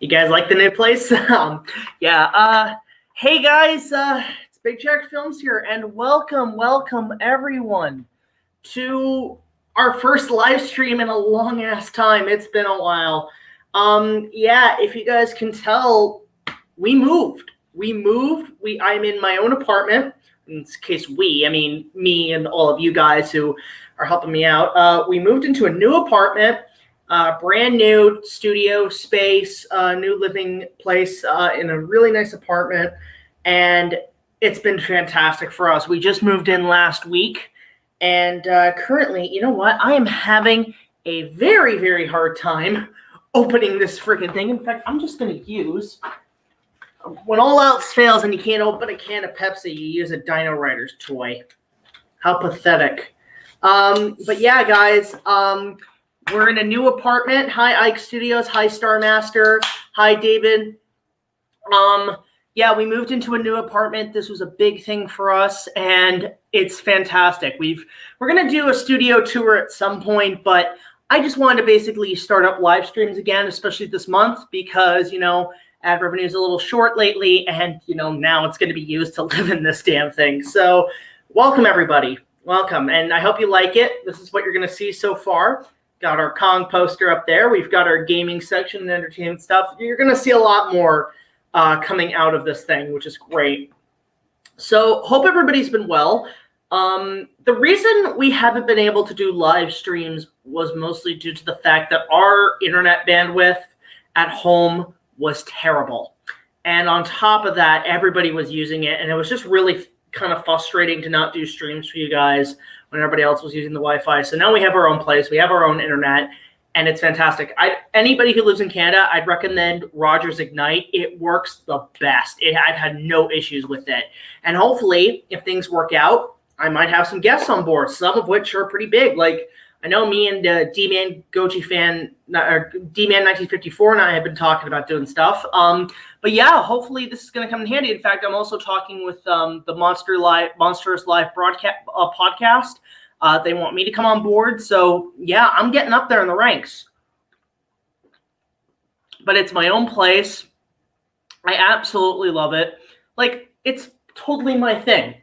guys like the new place? Hey guys, it's BigJackFilms here, and welcome everyone to our first live stream in a long ass time. It's been a while. If you guys can tell, we moved. I'm in my own apartment. In this case, I mean me and all of you guys who are helping me out. We moved into a new apartment. Brand new studio space, new living place in a really nice apartment, and it's been fantastic for us. We just moved in last week, and currently, you know what? I am having a very, very hard time opening this freaking thing. In fact, I'm just going to use, when all else fails and you can't open a can of Pepsi, you use a Dino Riders toy. How pathetic. But yeah, guys, we're in a new apartment. Hi, Ike Studios. Hi, Star Master. Hi, David. We moved into a new apartment. This was a big thing for us, and it's fantastic. We're gonna do a studio tour at some point, but I just wanted to basically start up live streams again, especially this month, because ad revenue is a little short lately, and now it's gonna be used to live in this damn thing. So, welcome everybody. Welcome, and I hope you like it. This is what you're gonna see so far. Got our Kong poster up there. We've got our gaming section and entertainment stuff. You're going to see a lot more coming out of this thing, which is great. So hope everybody's been well. The reason we haven't been able to do live streams was mostly due to the fact that our internet bandwidth at home was terrible. And on top of that, everybody was using it, and it was just really kind of frustrating to not do streams for you guys when everybody else was using the Wi-Fi. So now we have our own place. We have our own internet, and it's fantastic. Anybody who lives in Canada, I'd recommend Rogers Ignite. It works the best. I've had no issues with it. And hopefully, if things work out, I might have some guests on board, some of which are pretty big. Like, I know me and D-Man Goji fan, or D-Man 1954 and I have been talking about doing stuff. But yeah, hopefully this is going to come in handy. In fact, I'm also talking with the Monsters Live broadcast podcast. They want me to come on board. So yeah, I'm getting up there in the ranks. But it's my own place. I absolutely love it. Like, it's totally my thing.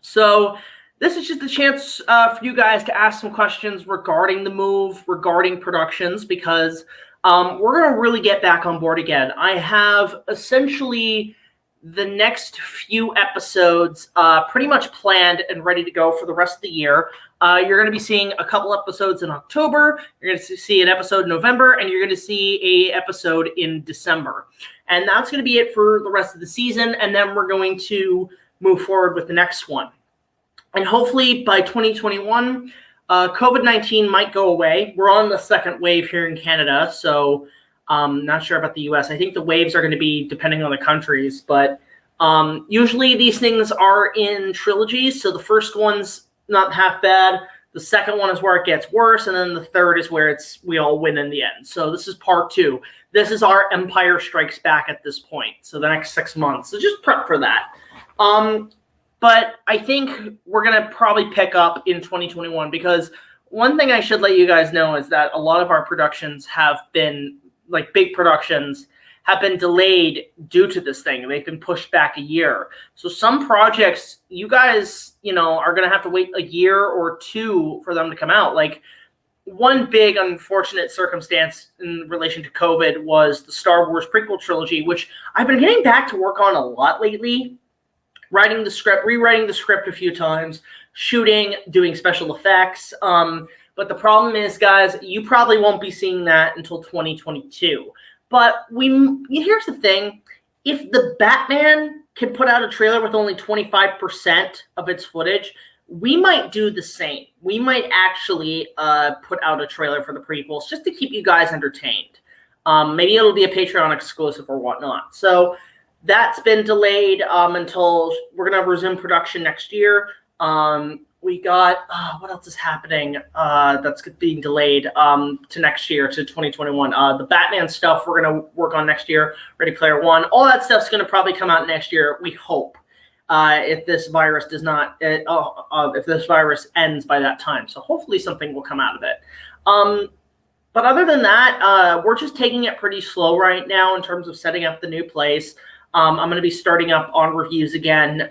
So this is just a chance for you guys to ask some questions regarding the move, regarding productions, because we're going to really get back on board again. I have essentially the next few episodes pretty much planned and ready to go for the rest of the year. You're going to be seeing a couple episodes in October. You're going to see an episode in November, and you're going to see an episode in December. And that's going to be it for the rest of the season, and then we're going to move forward with the next one. And hopefully by 2021, COVID-19 might go away. We're on the second wave here in Canada, so not sure about the US. I think the waves are going to be depending on the countries, but usually these things are in trilogies. So the first one's not half bad. The second one is where it gets worse, and then the third is where we all win in the end. So this is part 2. This is our Empire Strikes Back at this point. So the next 6 months. So just prep for that. But I think we're going to probably pick up in 2021, because one thing I should let you guys know is that a lot of our productions have been, like big productions, have been delayed due to this thing. They've been pushed back a year. So some projects, you guys, are going to have to wait a year or 2 for them to come out. Like, one big unfortunate circumstance in relation to COVID was the Star Wars prequel trilogy, which I've been getting back to work on a lot lately. Writing the script, rewriting the script a few times, shooting, doing special effects. But the problem is, guys, you probably won't be seeing that until 2022. But here's the thing. If the Batman can put out a trailer with only 25% of its footage, we might do the same. We might actually put out a trailer for the prequels just to keep you guys entertained. Maybe it'll be a Patreon exclusive or whatnot. So that's been delayed until we're going to resume production next year. We got, what else is happening that's being delayed to next year, to 2021? The Batman stuff we're going to work on next year, Ready Player One. All that stuff's going to probably come out next year, we hope, if this virus does not, if this virus ends by that time. So hopefully something will come out of it. But other than that, we're just taking it pretty slow right now in terms of setting up the new place. I'm going to be starting up on reviews again,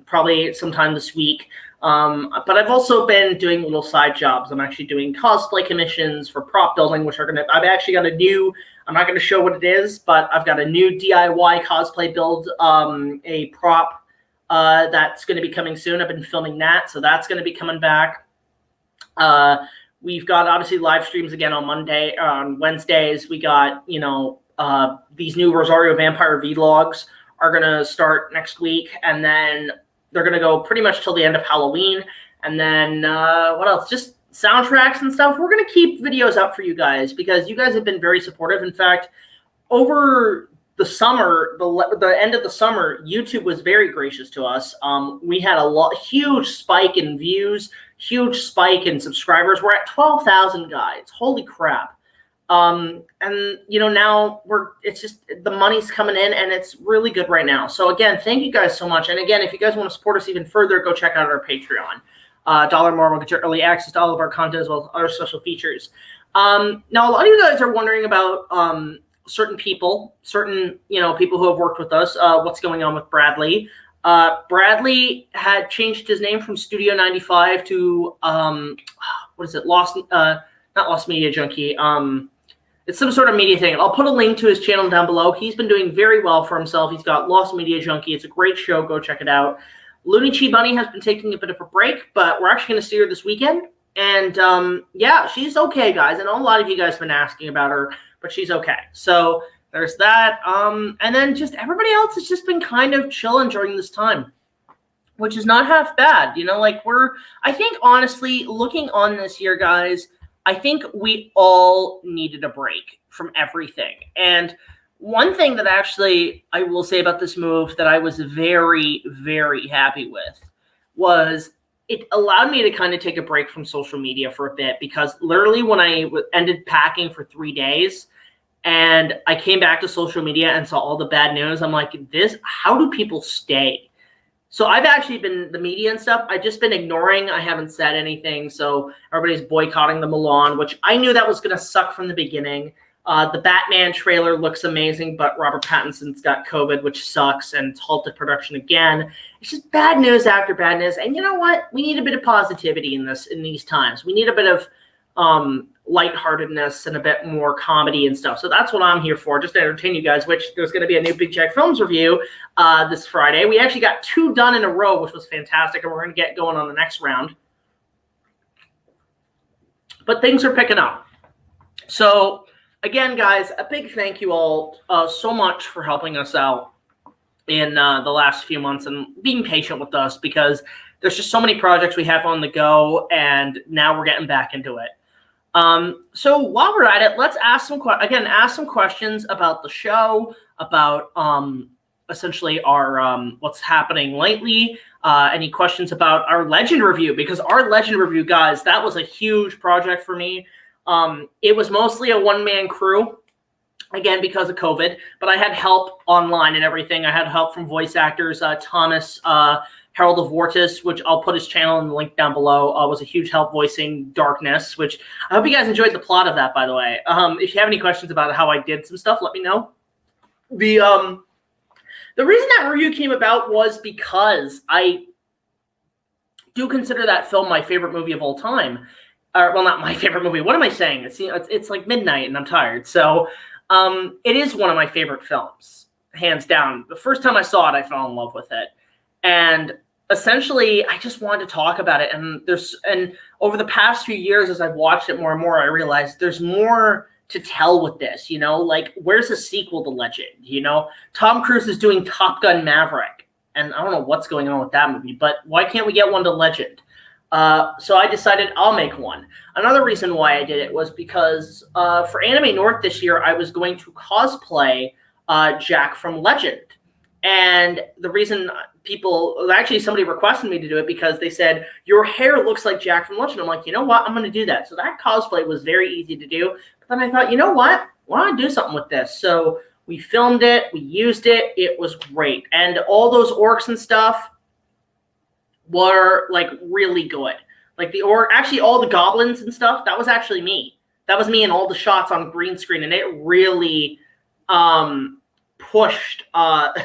probably sometime this week. But I've also been doing little side jobs. I'm actually doing cosplay commissions for prop building, which are going to, I've actually got a new, I'm not going to show what it is, but I've got a new DIY cosplay build, a prop that's going to be coming soon. I've been filming that, so that's going to be coming back. We've got obviously live streams again on Wednesdays. We got, you know, these new Rosario Vampire vlogs are going to start next week, and then they're going to go pretty much till the end of Halloween. And then what else? Just soundtracks and stuff. We're going to keep videos up for you guys because you guys have been very supportive. In fact, over the summer, the end of the summer, YouTube was very gracious to us. We had huge spike in views, huge spike in subscribers. We're at 12,000 guys. Holy crap. And you know, now it's just, the money's coming in and it's really good right now. So again, thank you guys so much. And again, if you guys want to support us even further, go check out our Patreon. $1 more will get you early access to all of our content as well as other special features. Now a lot of you guys are wondering about, certain people, you know, people who have worked with us, what's going on with Bradley. Bradley had changed his name from Studio 95 to, what is it? Not Lost Media Junkie. It's some sort of media thing. I'll put a link to his channel down below. He's been doing very well for himself. He's got Lost Media Junkie. It's a great show. Go check it out. LUNACHI Bunny has been taking a bit of a break, but we're actually going to see her this weekend. And yeah, she's okay, guys. I know a lot of you guys have been asking about her, but she's okay. So there's that. And then just everybody else has just been kind of chilling during this time, which is not half bad. You know, like I think honestly, looking on this year, guys, I think we all needed a break from everything. And one thing that actually I will say about this move that I was very, very happy with was it allowed me to kind of take a break from social media for a bit, because literally when I ended packing for 3 days and I came back to social media and saw all the bad news, I'm like, how do people stay? So I've actually been, the media and stuff, I've just been ignoring. I haven't said anything. So everybody's boycotting the Milan, which I knew that was going to suck from the beginning. The Batman trailer looks amazing, but Robert Pattinson's got COVID, which sucks, and it's halted production again. It's just bad news after bad news. And you know what? We need a bit of positivity in these times. We need a bit of lightheartedness and a bit more comedy and stuff. So that's what I'm here for, just to entertain you guys, which there's going to be a new BigJackFilms review this Friday. We actually got 2 done in a row, which was fantastic, and we're going to get going on the next round. But things are picking up. So again, guys, a big thank you all so much for helping us out in the last few months and being patient with us, because there's just so many projects we have on the go, and now we're getting back into it. So while we're at it, let's ask some questions about the show, about essentially our what's happening lately. Any questions about our Legend review? Because our Legend review, guys, that was a huge project for me. It was mostly a one-man crew, again, because of COVID, but I had help online and everything. I had help from voice actors, Thomas, Harold of Vortis, which I'll put his channel in the link down below, was a huge help voicing Darkness, which I hope you guys enjoyed the plot of that, by the way. If you have any questions about how I did some stuff, let me know. The reason that review came about was because I do consider that film my favorite movie of all time. Well, not my favorite movie. What am I saying? It's like midnight and I'm tired. So it is one of my favorite films, hands down. The first time I saw it, I fell in love with it. And essentially, I just wanted to talk about it. And over the past few years, as I've watched it more and more, I realized there's more to tell with this. You know, like, where's the sequel to Legend? You know, Tom Cruise is doing Top Gun Maverick, and I don't know what's going on with that movie, but why can't we get one to Legend? So I decided I'll make one. Another reason why I did it was because for Anime North this year, I was going to cosplay Jack from Legend. And the reason somebody requested me to do it because they said, your hair looks like Jack from Legend. I'm like, you know what? I'm going to do that. So that cosplay was very easy to do. But then I thought, you know what? Why don't I do something with this? So we filmed it. We used it. It was great. And all those orcs and stuff were like really good. Like actually all the goblins and stuff, that was actually me That was me in all the shots on green screen, and it really pushed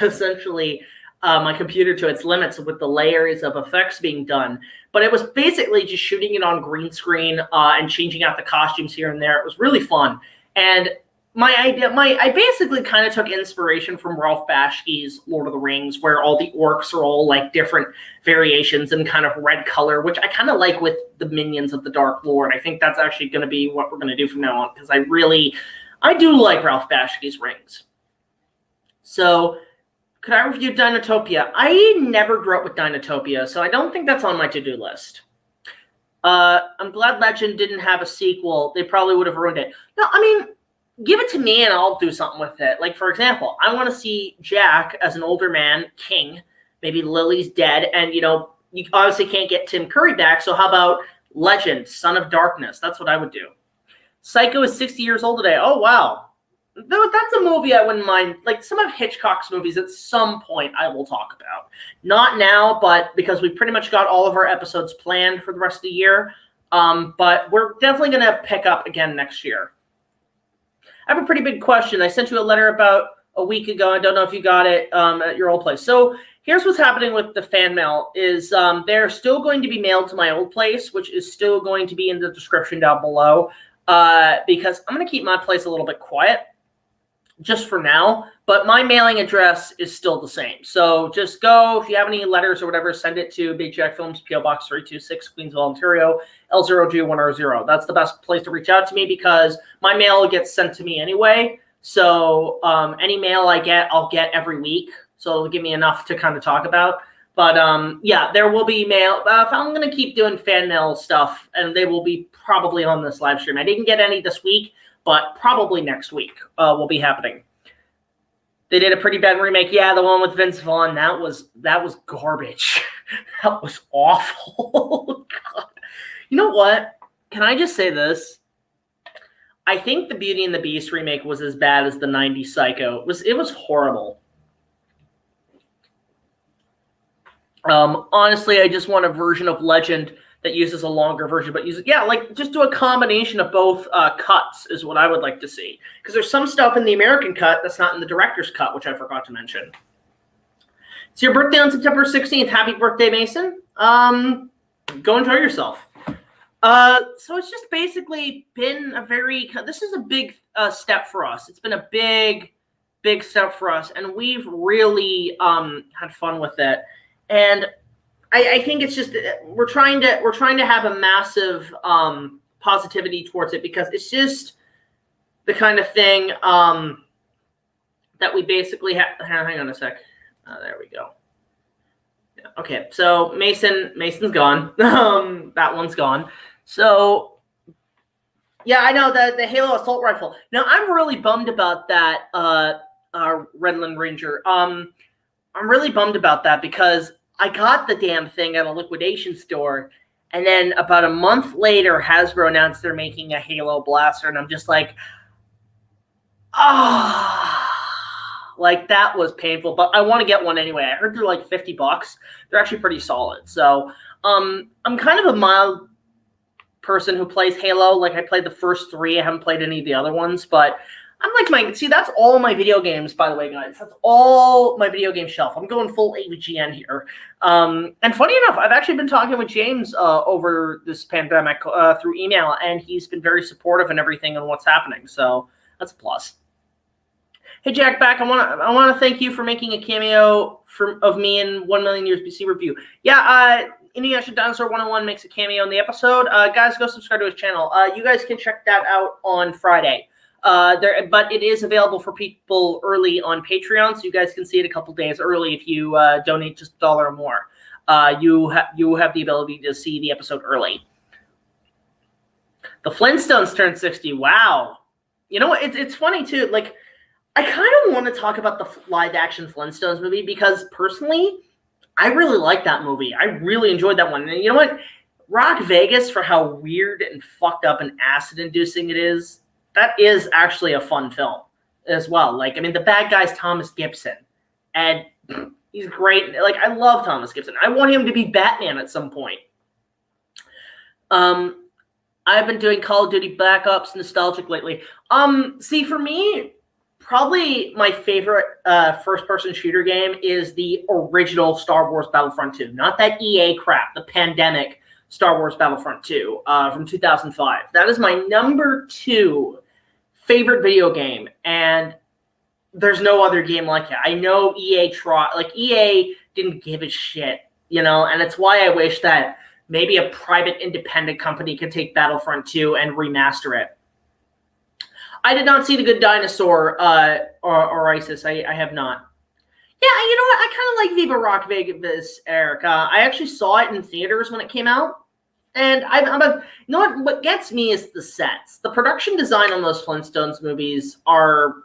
essentially my computer to its limits with the layers of effects being done. But it was basically just shooting it on green screen and changing out the costumes here and there. It was really fun. And I basically kind of took inspiration from Ralph Bakshi's Lord of the Rings, where all the orcs are all like different variations in kind of red color, which I kind of like with the minions of the Dark Lord. I think that's actually going to be what we're going to do from now on, because I do like Ralph Bakshi's rings. So, could I review Dinotopia? I never grew up with Dinotopia, so I don't think that's on my to-do list. I'm glad Legend didn't have a sequel. They probably would have ruined it. No, I mean, give it to me and I'll do something with it. Like, for example, I want to see Jack as an older man, king. Maybe Lily's dead, and, you know, you obviously can't get Tim Curry back, so how about Legend, Son of Darkness? That's what I would do. Psycho is 60 years old today. Oh, wow. That's a movie I wouldn't mind. Like, some of Hitchcock's movies at some point I will talk about. Not now, but because we pretty much got all of our episodes planned for the rest of the year. But we're definitely going to pick up again next year. I have a pretty big question. I sent you a letter about a week ago. I don't know if you got it at your old place. So here's what's happening with the fan mail is they're still going to be mailed to my old place, which is still going to be in the description down below, because I'm going to keep my place a little bit quiet just for now, but my mailing address is still the same. So just go, if you have any letters or whatever, send it to BigJackFilms, P.O. Box 326, Queensville, Ontario, L0G100. That's the best place to reach out to me because my mail gets sent to me anyway. So any mail I get, I'll get every week. So it'll give me enough to kind of talk about. But yeah, there will be mail. I'm going to keep doing fan mail stuff, and they will be probably on this live stream. I didn't get any this week, but probably next week will be happening. They did a pretty bad remake. Yeah, the one with Vince Vaughn. That was garbage. That was awful. God. You know what? Can I just say this? I think the Beauty and the Beast remake was as bad as the 90s Psycho. It was horrible. Honestly, I just want a version of Legend that uses a longer version, but just do a combination of both cuts is what I would like to see. Because there's some stuff in the American cut that's not in the director's cut, which I forgot to mention. It's your birthday on September 16th. Happy birthday, Mason. Go enjoy yourself. So it's just basically been this is a big step for us. It's been a big step for us, and we've really had fun with it. And I think it's just we're trying to have a massive positivity towards it because it's just the kind of thing that we basically have. Hang on a sec. There we go. Yeah, okay, so Mason's gone. That one's gone. So yeah, I know the Halo assault rifle. Now I'm really bummed about that. Redland Ranger. I'm really bummed about that because I got the damn thing at a liquidation store, and then about a month later, Hasbro announced they're making a Halo blaster, and I'm just like, like that was painful. But I want to get one anyway. I heard they're like $50. They're actually pretty solid. So I'm kind of a mild person who plays Halo. Like I played the first 3. I haven't played any of the other ones, but I'm like that's all my video games, by the way, guys. That's all my video game shelf. I'm going full AVGN here. And funny enough, I've actually been talking with James over this pandemic through email, and he's been very supportive and everything and what's happening. So that's a plus. Hey, Jack, back. I want to thank you for making a cameo of me in 1 Million Years BC review. Yeah, Inuyasha Dinosaur 101 makes a cameo in the episode. Guys, go subscribe to his channel. You guys can check that out on Friday. But it is available for people early on Patreon, so you guys can see it a couple days early if you donate just $1 or more. You have the ability to see the episode early. The Flintstones turned 60. Wow. You know what? It's funny too. Like, I kind of want to talk about the live-action Flintstones movie because personally, I really like that movie. I really enjoyed that one. And you know what? Rock Vegas, for how weird and fucked up and acid-inducing it is, that is actually a fun film as well. Like, I mean, the bad guy's Thomas Gibson, and he's great. Like, I love Thomas Gibson. I want him to be Batman at some point. I've been doing Call of Duty Black Ops Nostalgic lately. See, for me, probably my favorite first-person shooter game is the original Star Wars Battlefront 2. Not that EA crap, the pandemic Star Wars Battlefront 2 from 2005. That is my number 2 favorite video game, and there's no other game like it. I know EA didn't give a shit, and it's why I wish that maybe a private independent company could take Battlefront 2 and remaster it. I did not see The Good Dinosaur or ISIS. I have not. Yeah, you know what? I kind of like Viva Rock Vegas, Eric. I actually saw it in theaters when it came out. And what gets me is the sets. The production design on those Flintstones movies are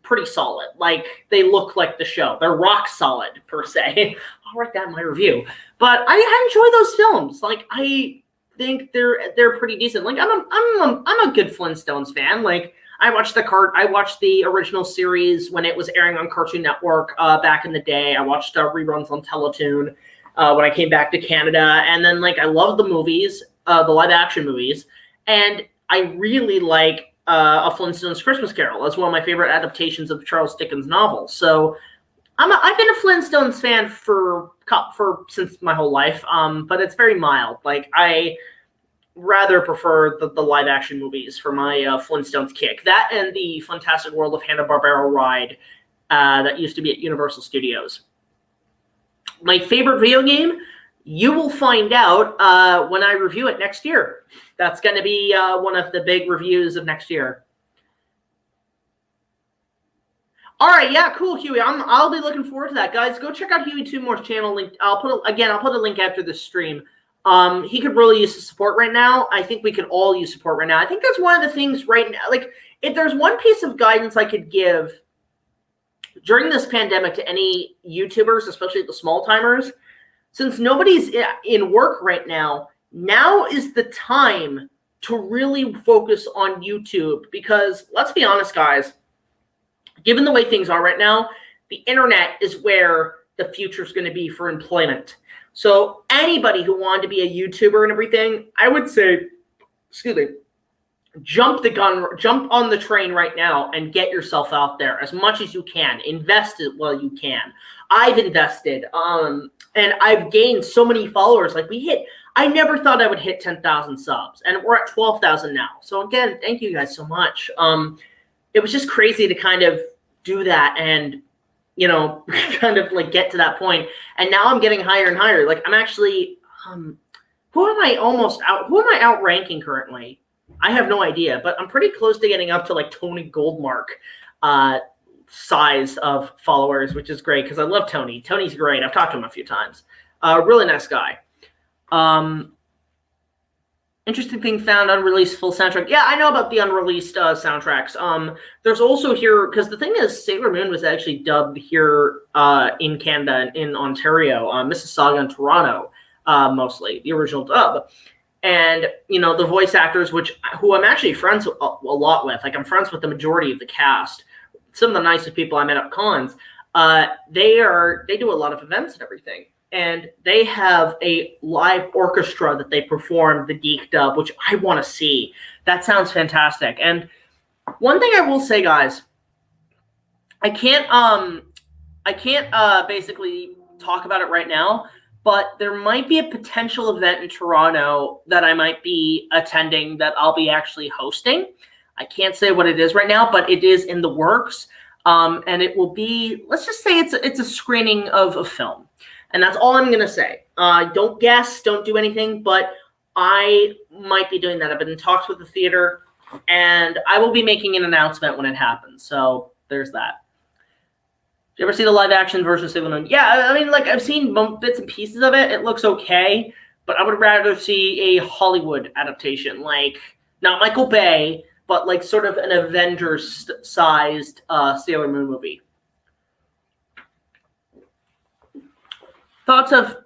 pretty solid. Like, they look like the show. They're rock solid, per se. I'll write that in my review. But I enjoy those films. Like, I think they're pretty decent. Like, I'm a good Flintstones fan. Like, I watched the original series when it was airing on Cartoon Network back in the day. I watched reruns on Teletoon when I came back to Canada. And then, like, I love the movies, the live-action movies. And I really like A Flintstones Christmas Carol. That's one of my favorite adaptations of Charles Dickens' novels. So I've been a Flintstones fan since my whole life, but it's very mild. Like, I rather prefer the live-action movies for my Flintstones kick. That and the Fantastic World of Hanna-Barbera ride that used to be at Universal Studios. My favorite video game, you will find out when I review it next year. That's going to be one of the big reviews of next year. All right, yeah, cool, Huey. I'll be looking forward to that, guys. Go check out Huey TOONMORE's channel. Link. I'll put a link after this stream. He could really use the support right now. I think we could all use support right now. I think that's one of the things right now. Like, if there's one piece of guidance I could give during this pandemic to any YouTubers, especially the small timers, since nobody's in work right now, now is the time to really focus on YouTube. Because let's be honest, guys, given the way things are right now, the internet is where the future is going to be for employment. So anybody who wanted to be a YouTuber and everything, I would say, jump on the train right now and get yourself out there as much as you can. Invest it while you can. I've invested, and I've gained so many followers. Like, I never thought I would hit 10,000 subs, and we're at 12,000 now. So again, thank you guys so much. It was just crazy to kind of do that and, kind of like get to that point. And now I'm getting higher and higher. Like, I'm actually, who am I outranking currently? I have no idea, but I'm pretty close to getting up to like Tony Goldmark size of followers, which is great because I love Tony. Tony's great. I've talked to him a few times. Really nice guy. Interesting thing found, unreleased full soundtrack. Yeah, I know about the unreleased soundtracks. There's also here, because the thing is, Sailor Moon was actually dubbed here in Canada, in Ontario, Mississauga and Toronto, mostly, the original dub. And, the voice actors, who I'm actually friends a lot with, like I'm friends with the majority of the cast, some of the nicest people I met at cons, they do a lot of events and everything. And they have a live orchestra that they perform the Deke dub, which I want to see. That sounds fantastic. And one thing I will say, guys, I can't basically talk about it right now, but there might be a potential event in Toronto that I might be attending that I'll be actually hosting. I can't say what it is right now, but it is in the works. And it will be, let's just say it's a screening of a film. And that's all I'm going to say. Don't guess, don't do anything, but I might be doing that. I've been in talks with the theater, and I will be making an announcement when it happens. So there's that. Did you ever see the live-action version of Sailor Moon? Yeah, I mean, like, I've seen bits and pieces of it. It looks okay, but I would rather see a Hollywood adaptation, like, not Michael Bay, but like sort of an Avengers-sized Sailor Moon movie. Thoughts of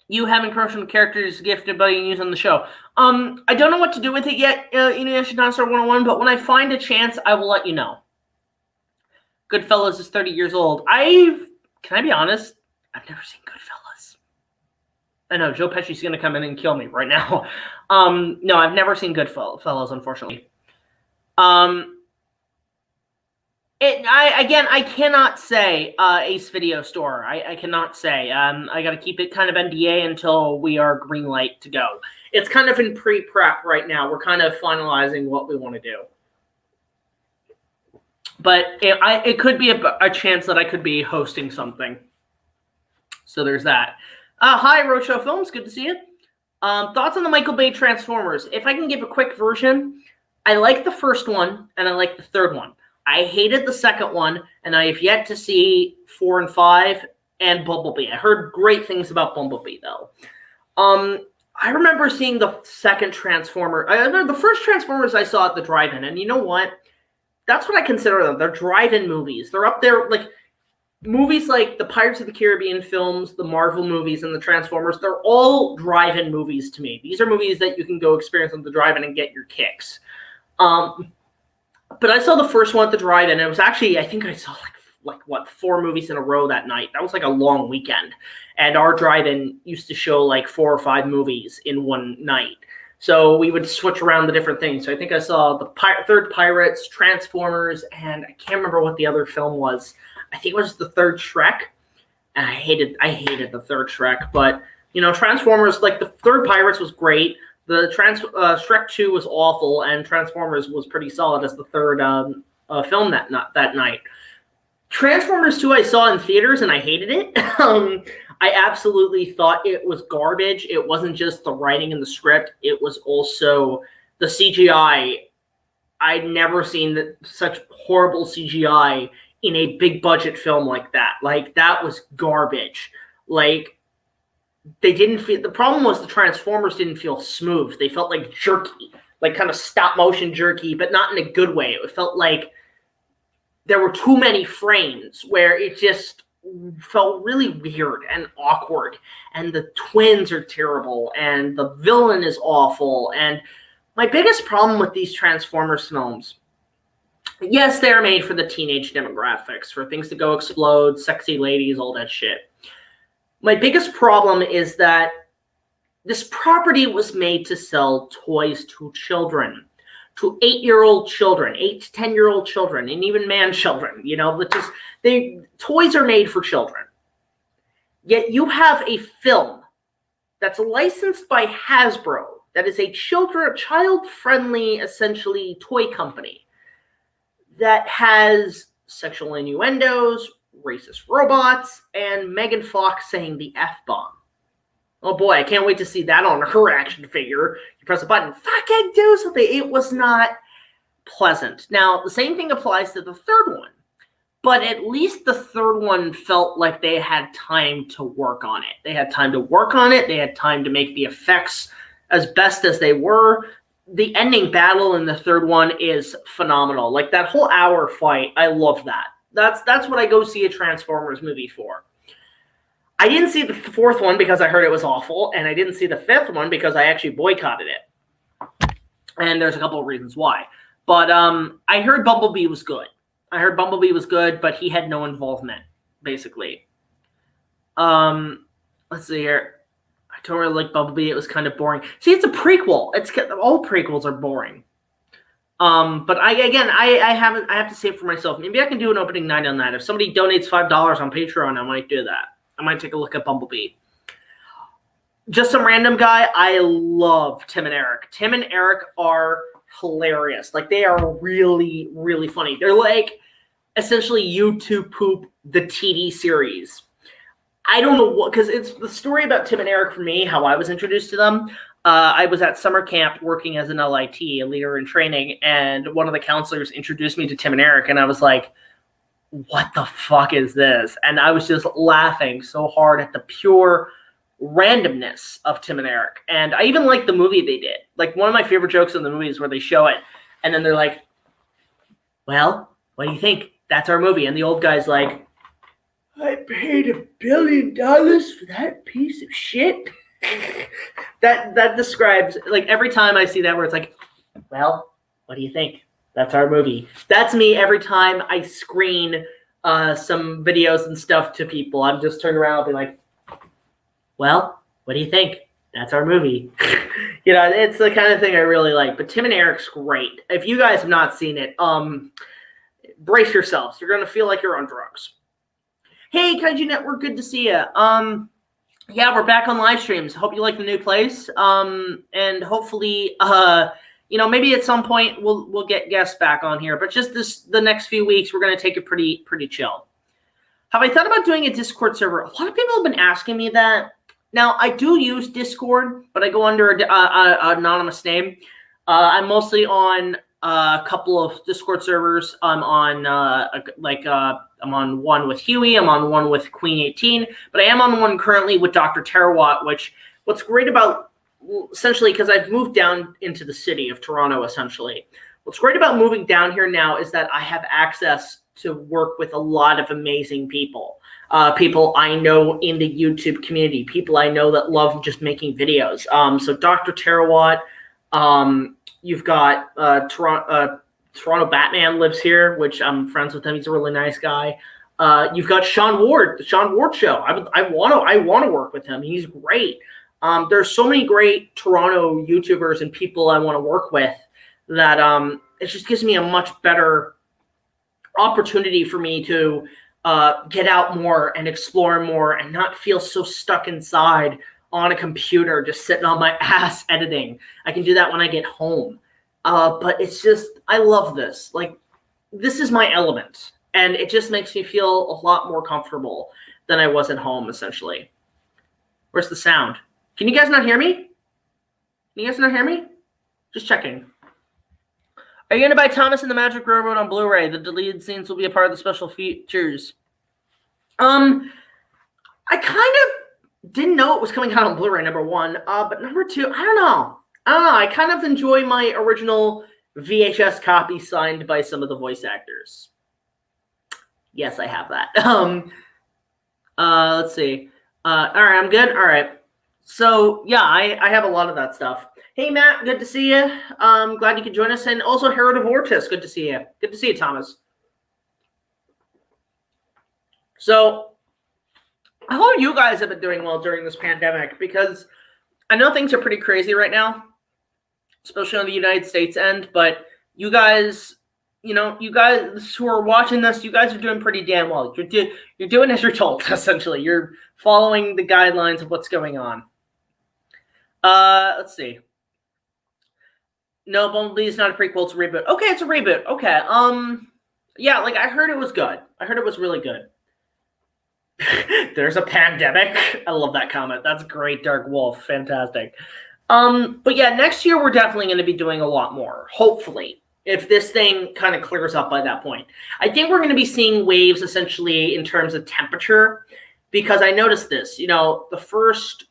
you having personal characters gifted by you on the show? I don't know what to do with it yet, Inuyasha Dinosaur 101, but when I find a chance, I will let you know. Goodfellas is 30 years old. Can I be honest? I've never seen Goodfellas. I know Joe Pesci's going to come in and kill me right now. No, I've never seen Goodfellas, unfortunately. I cannot say Ace Video Store. I cannot say. I got to keep it kind of NDA until we are green light to go. It's kind of in pre-prep right now. We're kind of finalizing what we want to do. But it could be a chance that I could be hosting something. So there's that. Hi, Roadshow Films. Good to see you. Thoughts on the Michael Bay Transformers? If I can give a quick version, I like the first one, and I like the third one. I hated the second one, and I have yet to see 4 and 5 and Bumblebee. I heard great things about Bumblebee, though. I remember seeing the second Transformer. I remember the first Transformers I saw at the drive-in, and you know what? That's what I consider them. They're drive-in movies. They're up there, like, movies like the Pirates of the Caribbean films, the Marvel movies, and the Transformers. They're all drive-in movies to me. These are movies that you can go experience on the drive-in and get your kicks. But I saw the first one at the drive-in, and it was actually, I think I saw like what, 4 movies in a row that night. That was like a long weekend. And our drive-in used to show like 4 or 5 movies in one night. So we would switch around the different things. So I think I saw the third Pirates, Transformers, and I can't remember what the other film was. I think it was the third Shrek. And I hated the third Shrek. But, you know, Transformers, like the third Pirates was great. The Shrek 2 was awful, and Transformers was pretty solid as the third film that night. Transformers 2 I saw in theaters, and I hated it. I absolutely thought it was garbage. It wasn't just the writing and the script. It was also the CGI. I'd never seen such horrible CGI in a big-budget film like that. Like, that was garbage. Like, they didn't feel, the problem was the Transformers didn't feel smooth. They felt like jerky, like kind of stop motion jerky, but not in a good way. It felt like there were too many frames where it just felt really weird and awkward. And the twins are terrible, and the villain is awful. And my biggest problem with these Transformers films, yes, they're made for the teenage demographics, for things to go explode, sexy ladies, all that shit. My biggest problem is that this property was made to sell toys to children, to 8-year-old children, 8 to 10-year-old children, and even man children. You know, toys are made for children. Yet you have a film that's licensed by Hasbro that is a child-friendly, essentially, toy company that has sexual innuendos, racist robots, and Megan Fox saying the F-bomb. Oh boy, I can't wait to see that on her action figure. You press a button, fucking do something. It was not pleasant. Now, the same thing applies to the third one, but at least the third one felt like they had time to work on it. They had time to work on it. They had time to make the effects as best as they were. The ending battle in the third one is phenomenal. Like, that whole hour fight, I love that. That's what I go see a Transformers movie for. I didn't see the fourth one because I heard it was awful, and I didn't see the fifth one because I actually boycotted it. And there's a couple of reasons why. But I heard Bumblebee was good. But he had no involvement, basically. Let's see here. I don't really like Bumblebee. It was kind of boring. See, it's a prequel. All prequels are boring. But I have to say it for myself. Maybe I can do an opening night on that. If somebody donates $5 on Patreon, I might do that. I might take a look at Bumblebee. Just some random guy. I love Tim and Eric. Tim and Eric are hilarious. Like, they are really, really funny. They're like essentially YouTube Poop, the TV series. I don't know what, because it's the story about Tim and Eric for me, how I was introduced to them. I was at summer camp working as an LIT, a leader in training, and one of the counselors introduced me to Tim and Eric, and I was like, what the fuck is this? And I was just laughing so hard at the pure randomness of Tim and Eric. And I even liked the movie they did. Like, one of my favorite jokes in the movie is where they show it, and then they're like, well, what do you think? That's our movie. And the old guy's like, I paid $1 billion for that piece of shit. that describes, like, every time I see that where it's like, well, what do you think? That's our movie. That's me every time I screen some videos and stuff to people. I'm just turning around and be like, well, What do you think? That's our movie. You know, it's the kind of thing I really like. But Tim and Eric's great. If you guys have not seen it, brace yourselves. You're going to feel like you're on drugs. Hey, Kaiju Network, good to see you. Yeah, we're back on live streams. Hope you like the new place. And hopefully, you know, maybe at some point we'll get guests back on here. But just the next few weeks, we're going to take it pretty chill. Have I thought about doing a Discord server? A lot of people have been asking me that. Now, I do use Discord, but I go under an anonymous name. I'm mostly on a couple of Discord servers. I'm on I'm on one with HEWY. I'm on one with Queen 18, but I am on one currently with Dr. Terawatt. Which what's great about essentially because I've moved down into the city of Toronto. Essentially, what's great about moving down here now is that I have access to work with a lot of amazing people. People I know in the YouTube community, people I know that love just making videos. So Dr. Terawatt, you've got Toronto Batman lives here, which I'm friends with him. He's a really nice guy. You've got Sean Ward, the Sean Ward Show. I want to work with him. He's great. There's so many great Toronto YouTubers and people I want to work with that it just gives me a much better opportunity for me to get out more and explore more and not feel so stuck inside on a computer just sitting on my ass editing. I can do that when I get home. But it's just, I love this. Like, this is my element. And it just makes me feel a lot more comfortable than I was at home, essentially. Where's the sound? Can you guys not hear me? Can you guys not hear me? Just checking. Are you going to buy Thomas and the Magic Railroad on Blu-ray? The deleted scenes will be a part of the special features. I kind of didn't know it was coming out on Blu-ray, number one. But number two, I don't know. I kind of enjoy my original VHS copy signed by some of the voice actors. Yes, I have that. Let's see. All right, I'm good. All right. So, yeah, I have a lot of that stuff. Hey, Matt, good to see you. Glad you could join us. And also, Heron of Ortis, good to see you. Good to see you, Thomas. So, I hope you guys have been doing well during this pandemic, because I know things are pretty crazy right now, especially on the United States end, but you guys, you know, you guys who are watching this, you guys are doing pretty damn well. You're doing as you're told, essentially. You're following the guidelines of what's going on. Let's see. No, Bumblebee is not a prequel, it's a reboot. Okay, it's a reboot. Okay. Yeah, like I heard it was good. I heard it was really good. There's a pandemic. I love that comment. That's great, Dark Wolf. Fantastic. But yeah, next year we're definitely going to be doing a lot more. Hopefully, if this thing kind of clears up by that point. I think we're going to be seeing waves essentially in terms of temperature, because I noticed this. You know, the first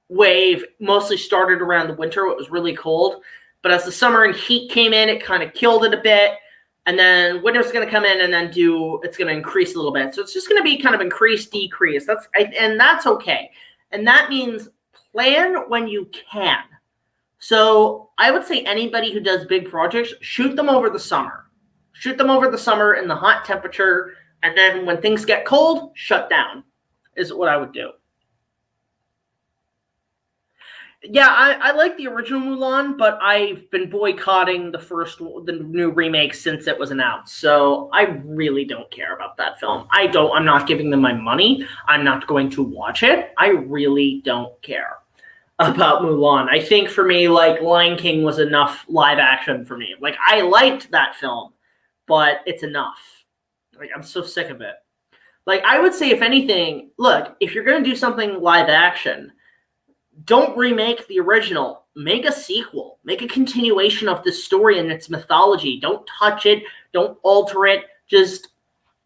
wave mostly started around the winter. It was really cold. But as the summer and heat came in, it kind of killed it a bit. And then winter's going to come in and then it's going to increase a little bit. So it's just going to be kind of increase, decrease. And that's okay. And that means plan when you can. So I would say anybody who does big projects, shoot them over the summer. Shoot them over the summer in the hot temperature. And then when things get cold, shut down is what I would do. Yeah, I like the original Mulan, but I've been boycotting the new remake since it was announced. So I really don't care about that film. I'm not giving them my money. I'm not going to watch it. I really don't care about Mulan. I think for me, like, Lion King was enough live action for me. Like, I liked that film, but it's enough. Like, I'm so sick of it. Like, I would say, if anything, look, if you're going to do something live action, don't remake the original. Make a sequel. Make a continuation of the story and its mythology. Don't touch it. Don't alter it. Just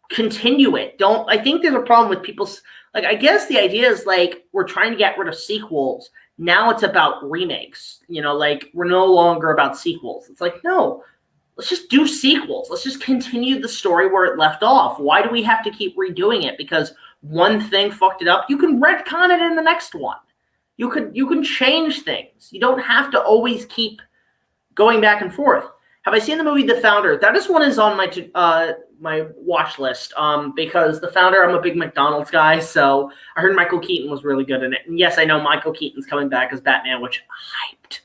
continue it. I think there's a problem with people's, like, I guess the idea is, like, we're trying to get rid of sequels. Now it's about remakes. You know, like, we're no longer about sequels. It's like, no, let's just do sequels. Let's just continue the story where it left off. Why do we have to keep redoing it? Because one thing fucked it up. You can retcon it in the next one. You can change things. You don't have to always keep going back and forth. Have I seen the movie The Founder? That is one is on my watch list. Because The Founder, I'm a big McDonald's guy, so I heard Michael Keaton was really good in it. And yes, I know Michael Keaton's coming back as Batman, which hyped.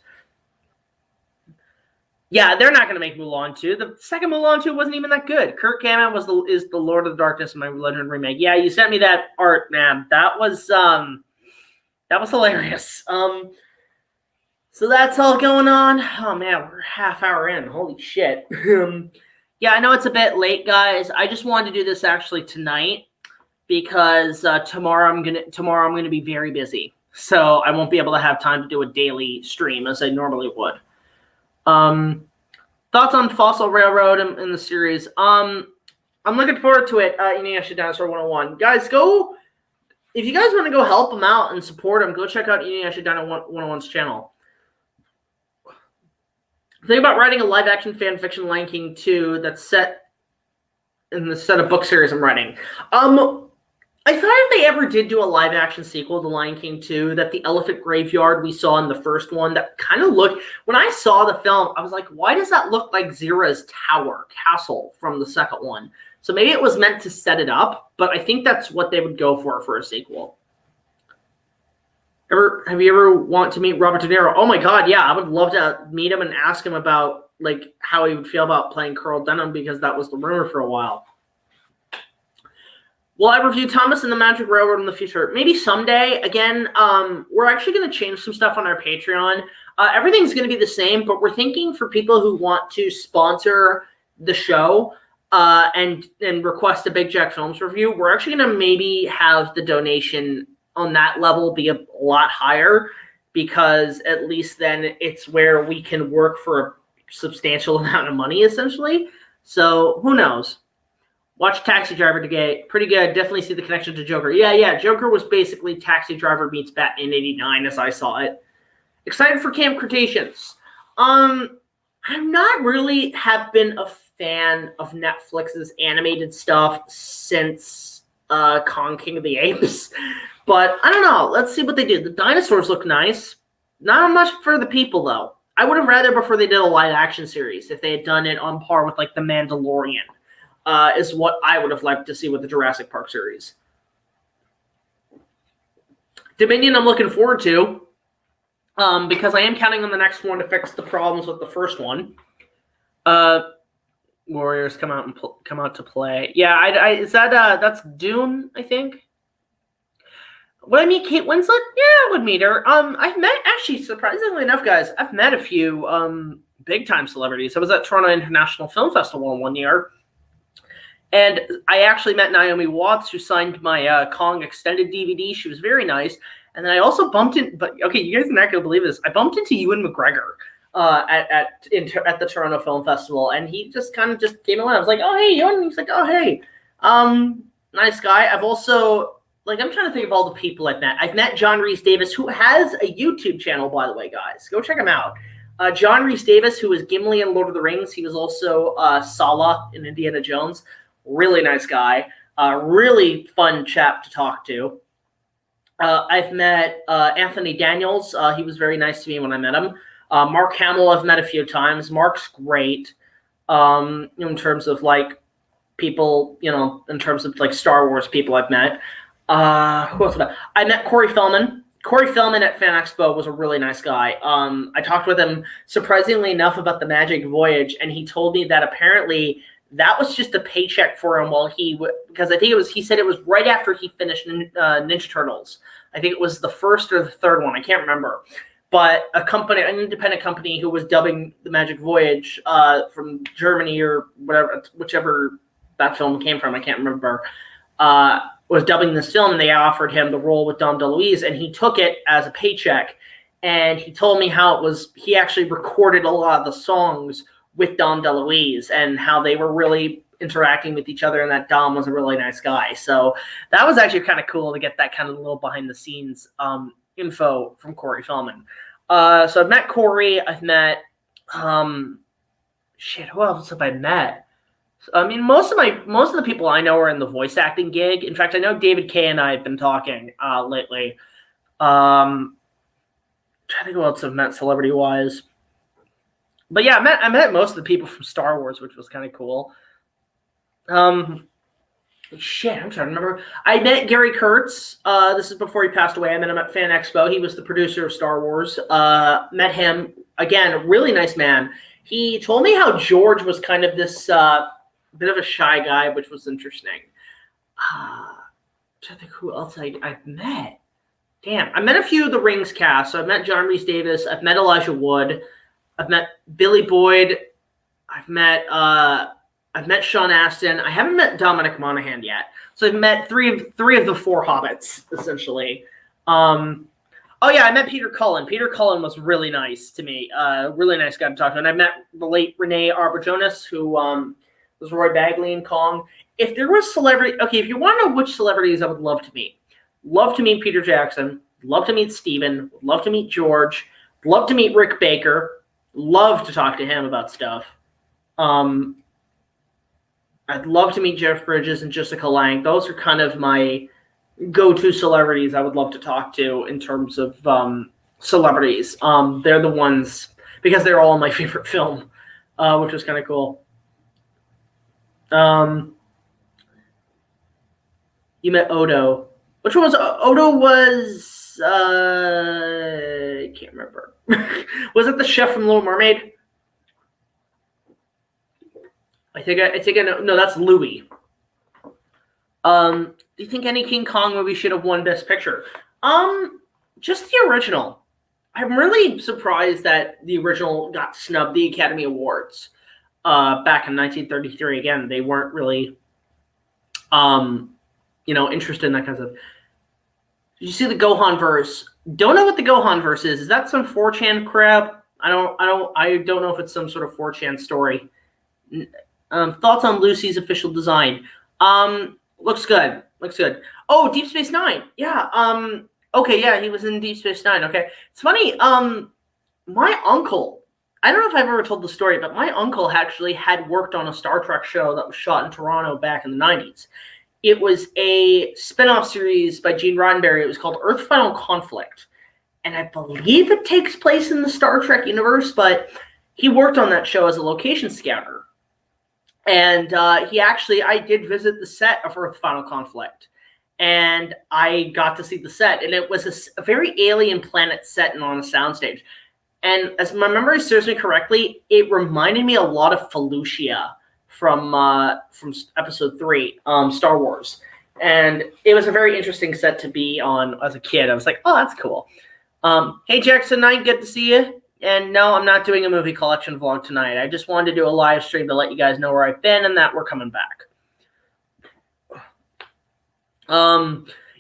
Yeah, they're not going to make Mulan 2. The second Mulan 2 wasn't even that good. Kirk Cameron is the Lord of the Darkness in my Legend remake. Yeah, you sent me that art, man. That was hilarious. So that's all going on. Oh man, we're a half hour in. Holy shit. Yeah, I know it's a bit late, guys. I just wanted to do this actually tonight because tomorrow I'm gonna be very busy, so I won't be able to have time to do a daily stream as I normally would. Thoughts on Fossil Railroad in the series? I'm looking forward to it. Inuyasha Dinosaur 101, guys. Go if you guys want to go help him out and support him. Go check out Inuyasha Dino 101's channel. Think about writing a live-action fan fiction Lion King 2 that's set in the set of book series I'm writing. I thought if they ever did do a live-action sequel to Lion King 2, that the elephant graveyard we saw in the first one, that kind of looked... When I saw the film, I was like, why does that look like Zira's castle from the second one? So maybe it was meant to set it up, but I think that's what they would go for a sequel. Have you ever want to meet Robert De Niro? Oh my god, yeah, I would love to meet him and ask him about like how he would feel about playing Carl Denham, because that was the rumor for a while. Will I review Thomas and the Magic Railroad in the future? Maybe someday. Again, we're actually going to change some stuff on our Patreon. Everything's going to be the same, but we're thinking for people who want to sponsor the show and request a Big Jack Films review, we're actually going to maybe have the donation on that level be a lot higher, because at least then it's where we can work for a substantial amount of money, essentially. So who knows? Watch Taxi Driver today. Pretty good. Definitely see the connection to Joker. Yeah. Joker was basically Taxi Driver meets Batman '89 as I saw it. Excited for Camp Cretaceous. I'm not really have been a fan of Netflix's animated stuff since Kong King of the Apes. But I don't know. Let's see what they do. The dinosaurs look nice. Not much for the people, though. I would have rather before they did a live-action series if they had done it on par with, like, The Mandalorian, is what I would have liked to see with the Jurassic Park series. Dominion I'm looking forward to, because I am counting on the next one to fix the problems with the first one. Warriors come out to play. Yeah, is that that's Dune, I think. Would I meet Kate Winslet? Yeah, I would meet her. I've met, actually, surprisingly enough, guys, I've met a few big-time celebrities. I was at Toronto International Film Festival one year, and I actually met Naomi Watts, who signed my Kong extended DVD. She was very nice. And then I also bumped in, but okay, you guys are not going to believe this. I bumped into Ewan McGregor at the Toronto Film Festival, and he just kind of just came along. I was like, oh, hey, Ewan. He's like, oh, hey. Nice guy. I've also... Like, I'm trying to think of all the people I've met. I've met John Rhys Davis, who has a YouTube channel, by the way, guys. Go check him out. John Rhys Davis, who was Gimli in Lord of the Rings. He was also Sala in Indiana Jones. Really nice guy. Really fun chap to talk to. I've met Anthony Daniels. He was very nice to me when I met him. Mark Hamill I've met a few times. Mark's great in terms of, like, people, you know, in terms of, like, Star Wars people I've met. Who else about? I met Corey Feldman. Corey Feldman at Fan Expo was a really nice guy. I talked with him, surprisingly enough, about the Magic Voyage, and he told me that apparently that was just a paycheck for him while because I think he said it was right after he finished Ninja Turtles. I think it was the first or the third one. I can't remember. But an independent company who was dubbing the Magic Voyage from Germany or whatever, whichever that film came from, I can't remember, was dubbing this film, and they offered him the role with Dom DeLuise, and he took it as a paycheck. And he told me how it was, he actually recorded a lot of the songs with Dom DeLuise and how they were really interacting with each other, and that Dom was a really nice guy. So that was actually kind of cool to get that kind of little behind-the-scenes info from Corey Feldman. So I've met Corey. I've met, who else have I met? I mean, most of the people I know are in the voice acting gig. In fact, I know David Kay and I have been talking lately. Trying to think what else I've met celebrity-wise. But yeah, I met most of the people from Star Wars, which was kind of cool. Shit, I'm trying to remember. I met Gary Kurtz. This is before he passed away. I met him at Fan Expo. He was the producer of Star Wars. Met him, again, really nice man. He told me how George was kind of this bit of a shy guy, which was interesting. I'm trying to think who else I've met. Damn, I met a few of the Rings cast. So I've met John Rhys Davis. I've met Elijah Wood. I've met Billy Boyd. I've met Sean Astin. I haven't met Dominic Monaghan yet. So I've met three of the four hobbits, essentially. Oh yeah, I met Peter Cullen. Peter Cullen was really nice to me. Really nice guy to talk to. And I met the late Renee Arbojonas, who was Roy Bagley in Kong. If there was celebrity, okay, if you want to know which celebrities I would love to meet Peter Jackson, love to meet Steven, love to meet George, love to meet Rick Baker, love to talk to him about stuff. I'd love to meet Jeff Bridges and Jessica Lange. Those are kind of my go-to celebrities I would love to talk to in terms of celebrities. They're the ones, because they're all in my favorite film, which was kind of cool. You met Odo. Which one was Odo? Was I can't remember. Was it the chef from Little Mermaid? I think I know. No, that's Louis. Do you think any King Kong movie should have won Best Picture? Just the original. I'm really surprised that the original got snubbed the Academy Awards back in 1933. Again, they weren't really, interested in that kind of stuff. Did you see the Gohan verse? Don't know what the Gohan verse is. Is that some 4chan crap? I don't know if it's some sort of 4chan story. Thoughts on Lucy's official design? Looks good. Looks good. Oh, Deep Space Nine. Yeah. Okay. Yeah, he was in Deep Space Nine. Okay. It's funny. My uncle. I don't know if I've ever told the story, but my uncle actually had worked on a Star Trek show that was shot in Toronto back in the 90s. It was a spin-off series by Gene Roddenberry. It was called Earth Final Conflict, and I believe it takes place in the Star Trek universe. But he worked on that show as a location scouter. And I did visit the set of Earth Final Conflict, and I got to see the set, and it was a very alien planet set and on a soundstage. And as my memory serves me correctly, it reminded me a lot of Felucia from Episode 3, Star Wars. And it was a very interesting set to be on as a kid. I was like, oh, that's cool. Hey, Jackson Knight, good to see you. And no, I'm not doing a movie collection vlog tonight. I just wanted to do a live stream to let you guys know where I've been and that we're coming back.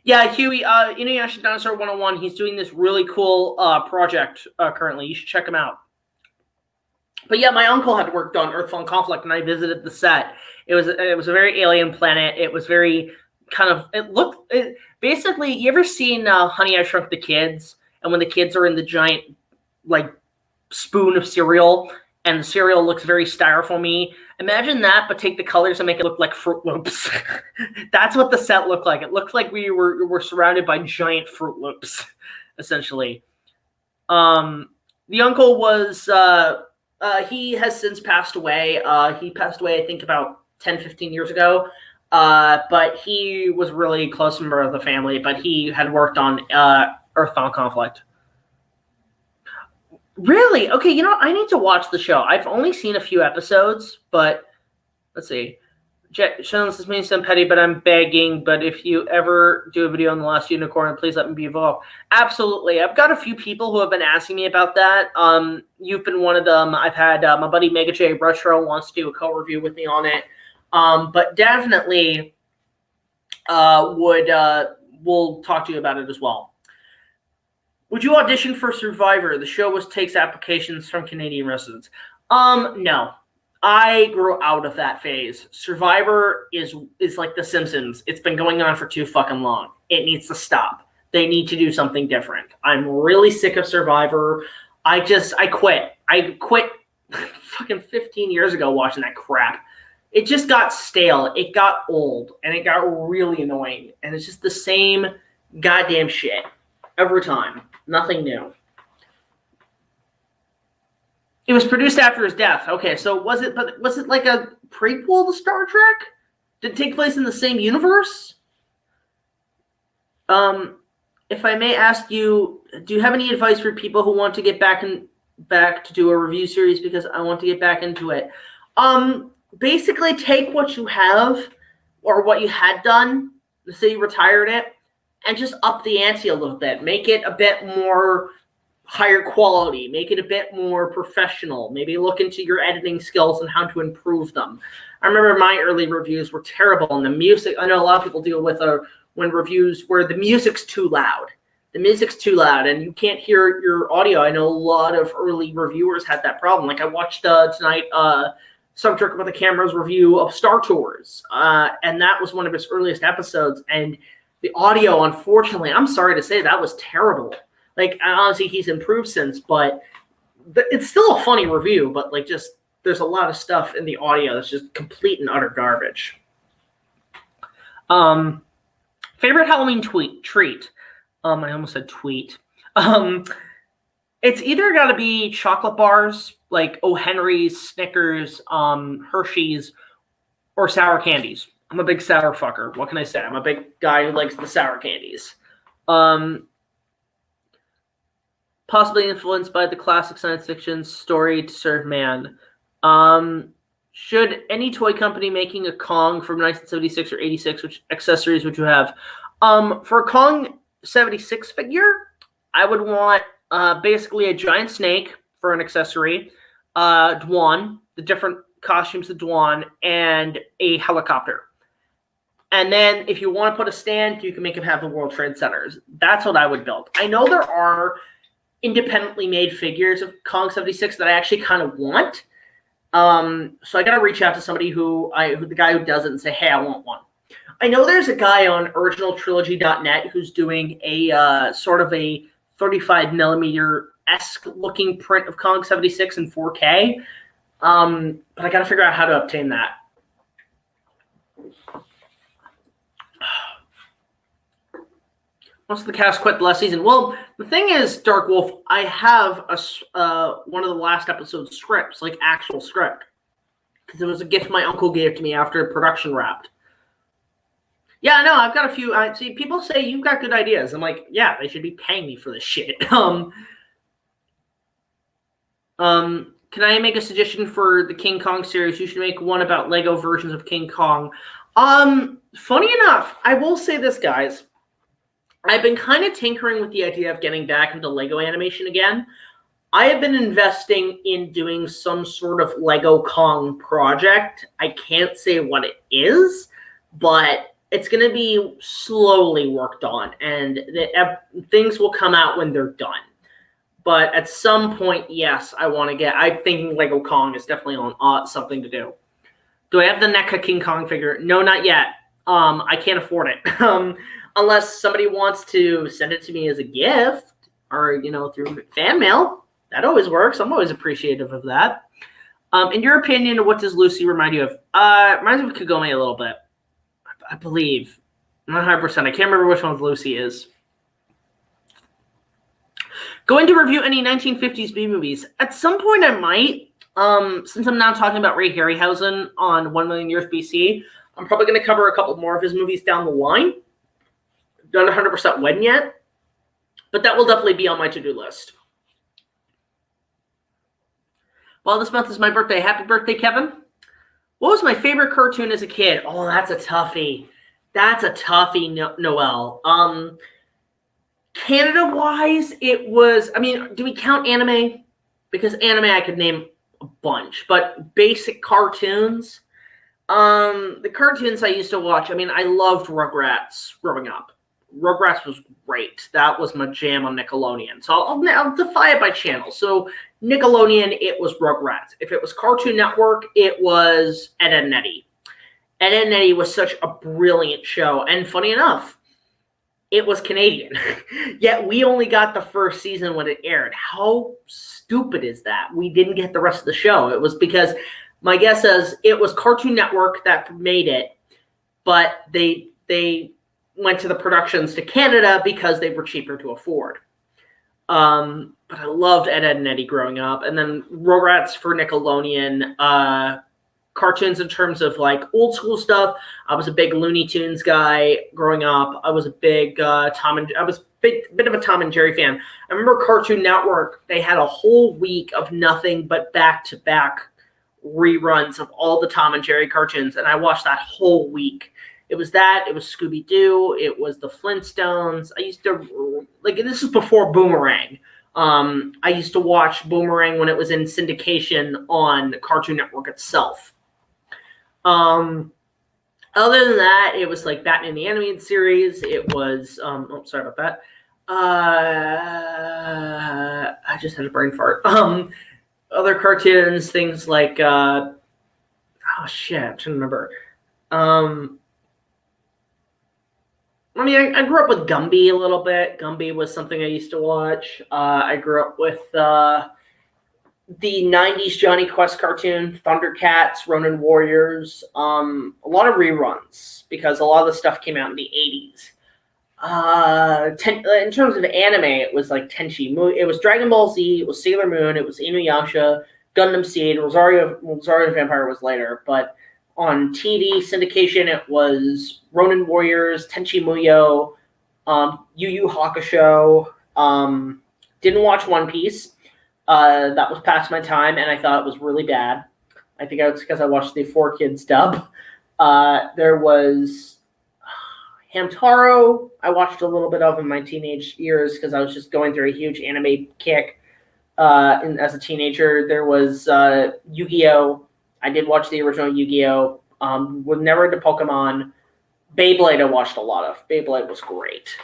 Yeah, Huey, Inuyasha Dinosaur 101, he's doing this really cool project currently. You should check him out. But yeah, my uncle had worked on Earth Final Conflict, and I visited the set. It was a very alien planet. It was very basically, you ever seen Honey, I Shrunk the Kids? And when the kids are in the giant, spoon of cereal, and the cereal looks very styrofoamy. Imagine that, but take the colors and make it look like Fruit Loops. That's what the set looked like. It looked like we were surrounded by giant Fruit Loops, essentially. The uncle was, he has since passed away. He passed away, I think, about 10, 15 years ago. But he was really close member of the family, but he had worked on Earth Final Conflict. Really? Okay, I need to watch the show. I've only seen a few episodes, but let's see. Sean, this may sound petty, but I'm begging. But if you ever do a video on The Last Unicorn, please let me be involved. Absolutely. I've got a few people who have been asking me about that. You've been one of them. I've had my buddy Mega J Retro wants to do a co-review with me on it. But definitely we'll talk to you about it as well. Would you audition for Survivor? The show takes applications from Canadian residents. No. I grew out of that phase. Survivor is like The Simpsons. It's been going on for too fucking long. It needs to stop. They need to do something different. I'm really sick of Survivor. I quit. I quit fucking 15 years ago watching that crap. It just got stale. It got old. And it got really annoying. And it's just the same goddamn shit every time. Nothing new. It was produced after his death. Okay, so was it like a prequel to Star Trek? Did it take place in the same universe? If I may ask you, do you have any advice for people who want to get back to do a review series, because I want to get back into it? Basically take what you have or what you had done, let's say you retired it, and just up the ante a little bit. Make it a bit more higher quality. Make it a bit more professional. Maybe look into your editing skills and how to improve them. I remember my early reviews were terrible, and the music, I know a lot of people deal with when reviews where the music's too loud. The music's too loud and you can't hear your audio. I know a lot of early reviewers had that problem. Like I watched tonight Some Trick About the Camera's review of Star Tours, and that was one of his earliest episodes, and the audio, unfortunately, I'm sorry to say, that was terrible. Like, honestly, he's improved since, but it's still a funny review, but like just there's a lot of stuff in the audio that's just complete and utter garbage. Favorite Halloween treat? I almost said tweet. It's either got to be chocolate bars, like O. Henry's, Snickers, Hershey's, or sour candies. I'm a big sour fucker. What can I say? I'm a big guy who likes the sour candies. Possibly influenced by the classic science fiction story To Serve Man. Should any toy company making a Kong from 1976 or 86, which accessories would you have? For a Kong 76 figure, I would want basically a giant snake for an accessory, Dwan, the different costumes of Dwan, and a helicopter. And then if you want to put a stand, you can make it have the World Trade Centers. That's what I would build. I know there are independently made figures of Kong 76 that I actually kind of want. So I got to reach out to somebody the guy who does it and say, hey, I want one. I know there's a guy on originaltrilogy.net who's doing a sort of a 35 millimeter-esque looking print of Kong 76 in 4K. But I got to figure out how to obtain that. Most of the cast quit the last season. Well, the thing is, Dark Wolf, I have one of the last episode's scripts, like actual script, because it was a gift my uncle gave to me after production wrapped. Yeah, no, I've got a few. I see people say you've got good ideas. I'm like, yeah, they should be paying me for this shit. Can I make a suggestion for the King Kong series? You should make one about Lego versions of King Kong. Funny enough, I will say this, guys. I've been kind of tinkering with the idea of getting back into Lego animation again. I have been investing in doing some sort of Lego Kong project. I can't say what it is, but it's going to be slowly worked on, and things will come out when they're done. But at some point, yes, I'm thinking Lego Kong is definitely on something to do. Do I have the NECA King Kong figure? No, not yet. I can't afford it. Unless somebody wants to send it to me as a gift or, through fan mail. That always works. I'm always appreciative of that. In your opinion, what does Lucy remind you of? Reminds me of Kagome a little bit. I believe. I'm not 100%. I can't remember which one Lucy is. Going to review any 1950s B movies. At some point I might. Since I'm now talking about Ray Harryhausen on 1 Million Years BC, I'm probably going to cover a couple more of his movies down the line. Not 100% when yet, but that will definitely be on my to-do list. Well, this month is my birthday. Happy birthday, Kevin. What was my favorite cartoon as a kid? Oh, that's a toughie. That's a toughie, Noel. Canada-wise, it was, do we count anime? Because anime I could name a bunch, but basic cartoons. The cartoons I used to watch, I loved Rugrats growing up. Rugrats was great. That was my jam on Nickelodeon. So I'll defy it by channel. So Nickelodeon, it was Rugrats. If it was Cartoon Network, it was Ed, Edd n Eddy. Ed, Edd n Eddy was such a brilliant show. And funny enough, it was Canadian. Yet we only got the first season when it aired. How stupid is that? We didn't get the rest of the show. It was because my guess is it was Cartoon Network that made it, but they went to the productions to Canada because they were cheaper to afford. but I loved Ed, Edd and Eddy growing up. And then Rugrats for Nickelodeon. Cartoons in terms of like old school stuff. I was a big Looney Tunes guy growing up. I was a big bit of a Tom and Jerry fan. I remember Cartoon Network, they had a whole week of nothing but back-to-back reruns of all the Tom and Jerry cartoons, and I watched that whole week. It was that, it was Scooby-Doo, it was the Flintstones. I used to, like, this is before Boomerang. I used to watch Boomerang when it was in syndication on Cartoon Network itself. Other than that, it was like Batman the Animated Series. It was, oh, sorry about that. I just had a brain fart. Other cartoons, things like, oh shit, I'm trying to remember. I mean, I grew up with Gumby a little bit. Gumby was something I used to watch. I grew up with the 90s Johnny Quest cartoon, Thundercats, Ronin Warriors, a lot of reruns because a lot of the stuff came out in the 80s. In terms of anime, it was like Tenchi. It was Dragon Ball Z, it was Sailor Moon, it was Inuyasha, Gundam Seed, Rosario the Vampire was later, but on TV syndication, it was Ronin Warriors, Tenchi Muyo, Yu Yu Hakusho. Didn't watch One Piece. That was past my time, and I thought it was really bad. I think it's because I watched the 4Kids dub. There was Hamtaro. I watched a little bit of in my teenage years because I was just going through a huge anime kick as a teenager. There was Yu-Gi-Oh! I did watch the original Yu-Gi-Oh! Was never into Pokemon. Beyblade I watched a lot of. Beyblade was great.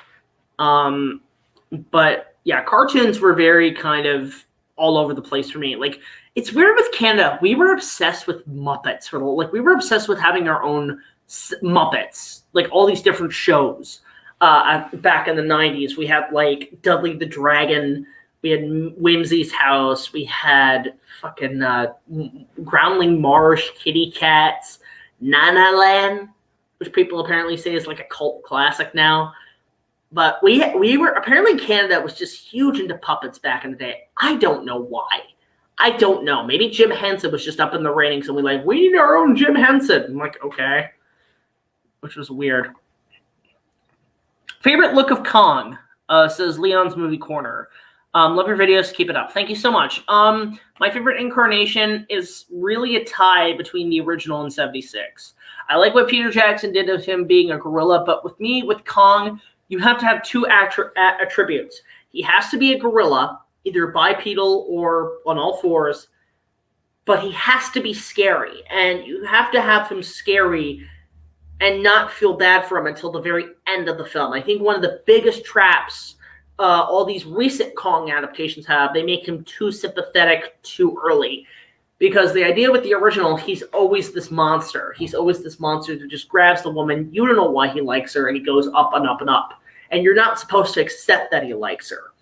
But yeah, cartoons were very kind of all over the place for me. Like, it's weird with Canada. We were obsessed with Muppets. We were obsessed with having our own Muppets. Like, all these different shows. Back in the 90s, we had, like, Dudley the Dragon. We had Whimsy's House. We had fucking Groundling Marsh, Kitty Cats, Nana Land, which people apparently say is like a cult classic now. But we were, apparently Canada was just huge into puppets back in the day. I don't know why. I don't know. Maybe Jim Henson was just up in the ratings and we need our own Jim Henson. I'm like, okay. Which was weird. Favorite look of Kong, says Leon's Movie Corner. Love your videos. Keep it up. Thank you so much. My favorite incarnation is really a tie between the original and 76. I like what Peter Jackson did of him being a gorilla, but with me, with Kong, you have to have two attributes. He has to be a gorilla, either bipedal or on all fours, but he has to be scary. And you have to have him scary and not feel bad for him until the very end of the film. I think one of the biggest traps all these recent Kong adaptations have, they make him too sympathetic too early. Because the idea with the original, he's always this monster. He's always this monster that just grabs the woman. You don't know why he likes her, and he goes up and up and up. And you're not supposed to accept that he likes her.